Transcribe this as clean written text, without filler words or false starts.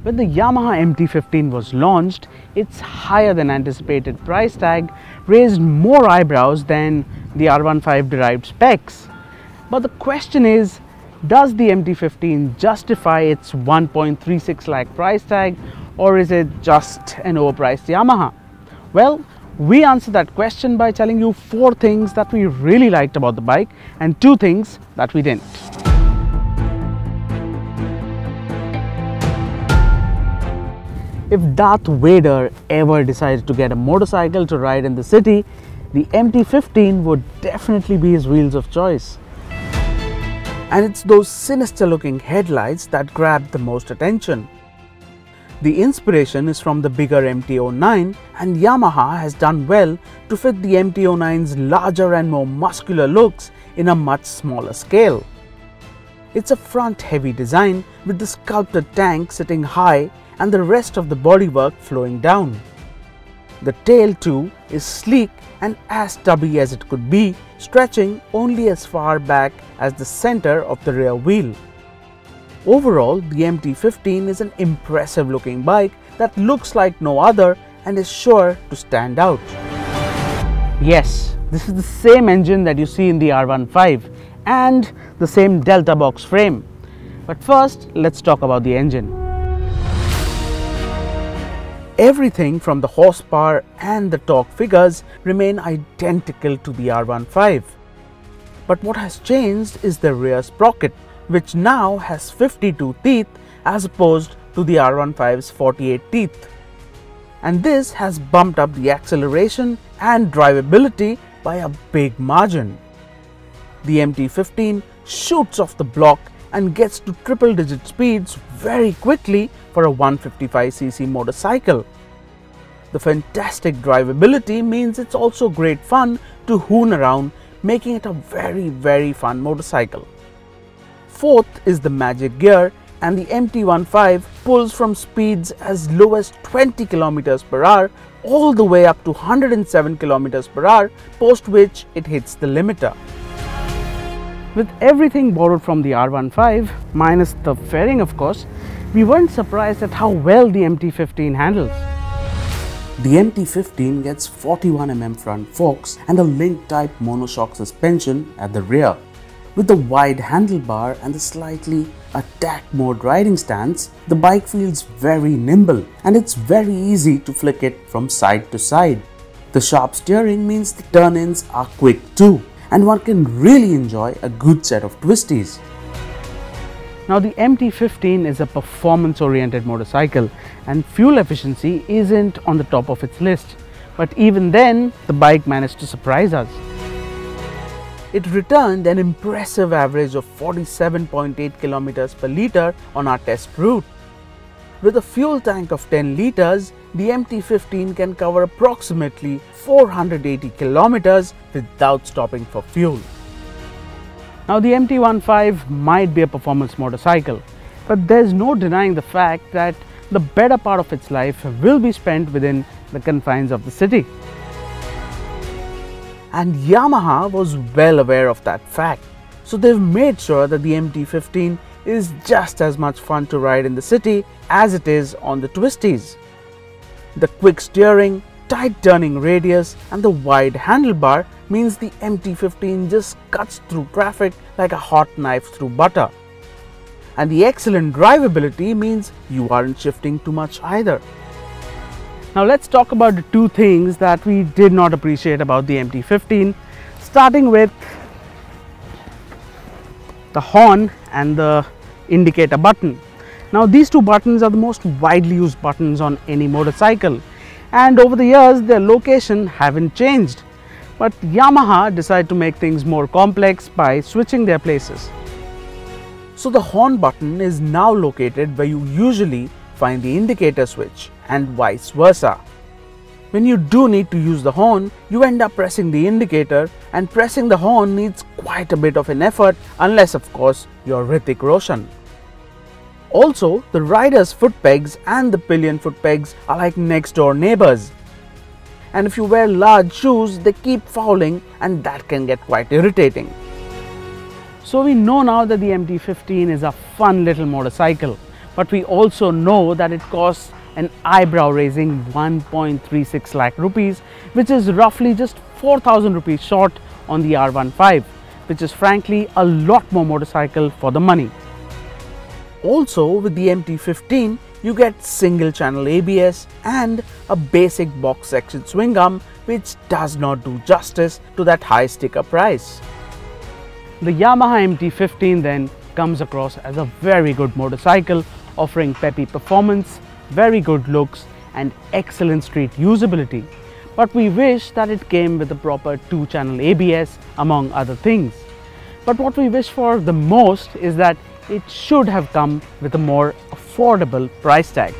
When the Yamaha MT15 was launched, its higher than anticipated price tag raised more eyebrows than the R15 derived specs. But the question is, does the MT15 justify its 1.36 lakh price tag, or is it just an overpriced Yamaha? Well, we answer that question by telling you 4 things that we really liked about the bike and 2 things that we didn't. If Darth Vader ever decided to get a motorcycle to ride in the city, the MT15 would definitely be his wheels of choice. And it's those sinister looking headlights that grab the most attention. The inspiration is from the bigger MT09, and Yamaha has done well to fit the MT09's larger and more muscular looks in a much smaller scale. It's a front heavy design with the sculpted tank sitting high and the rest of the bodywork flowing down. The tail too is sleek and as stubby as it could be, stretching only as far back as the center of the rear wheel. Overall, the MT15 is an impressive looking bike that looks like no other and is sure to stand out. Yes, this is the same engine that you see in the R15 and the same Delta box frame. But first, let's talk about the engine. Everything from the horsepower and the torque figures remain identical to the R15. But what has changed is the rear sprocket, which now has 52 teeth as opposed to the R15's 48 teeth. And this has bumped up the acceleration and drivability by a big margin. The MT15 shoots off the block and gets to triple-digit speeds very quickly for a 155cc motorcycle. The fantastic drivability means it's also great fun to hoon around, making it a very fun motorcycle. Fourth is the magic gear, and the MT15 pulls from speeds as low as 20 km per hour all the way up to 107 km per hour, post which it hits the limiter. With everything borrowed from the R15, minus the fairing of course, we weren't surprised at how well the MT15 handles. The MT15 gets 41mm front forks and a link-type monoshock suspension at the rear. With the wide handlebar and the slightly attack mode riding stance, the bike feels very nimble and it's very easy to flick it from side to side. The sharp steering means the turn-ins are quick too, and one can really enjoy a good set of twisties. Now the MT15 is a performance-oriented motorcycle and fuel efficiency isn't on the top of its list. But even then, the bike managed to surprise us. It returned an impressive average of 47.8 km per litre on our test route. With a fuel tank of 10 litres, the MT15 can cover approximately 480 km without stopping for fuel. Now the MT15 might be a performance motorcycle, but there's no denying the fact that the better part of its life will be spent within the confines of the city. And Yamaha was well aware of that fact, so they've made sure that the MT15 is just as much fun to ride in the city as it is on the twisties. The quick steering, tight turning radius and the wide handlebar means the MT15 just cuts through traffic like a hot knife through butter. And the excellent drivability means you aren't shifting too much either. Now let's talk about the 2 things that we did not appreciate about the MT15, starting with the horn and the indicator button. Now these 2 buttons are the most widely used buttons on any motorcycle, and over the years their location haven't changed. But Yamaha decided to make things more complex by switching their places. So the horn button is now located where you usually find the indicator switch, and vice versa. When you do need to use the horn, you end up pressing the indicator, and pressing the horn needs quite a bit of an effort, unless of course you're Hrithik Roshan. Also, the rider's foot pegs and the pillion foot pegs are like next door neighbors. And if you wear large shoes, they keep fouling, and that can get quite irritating. So we know now that the MT15 is a fun little motorcycle, but we also know that it costs an eyebrow-raising 1.36 lakh rupees, which is roughly just 4,000 rupees short on the R15, which is frankly a lot more motorcycle for the money. Also, with the MT15, you get single channel ABS and a basic box section swing arm, which does not do justice to that high sticker price. The Yamaha MT15 then comes across as a very good motorcycle, offering peppy performance, very good looks and excellent street usability. But we wish that it came with a proper 2-channel ABS among other things. But what we wish for the most is that it should have come with a more affordable price tag.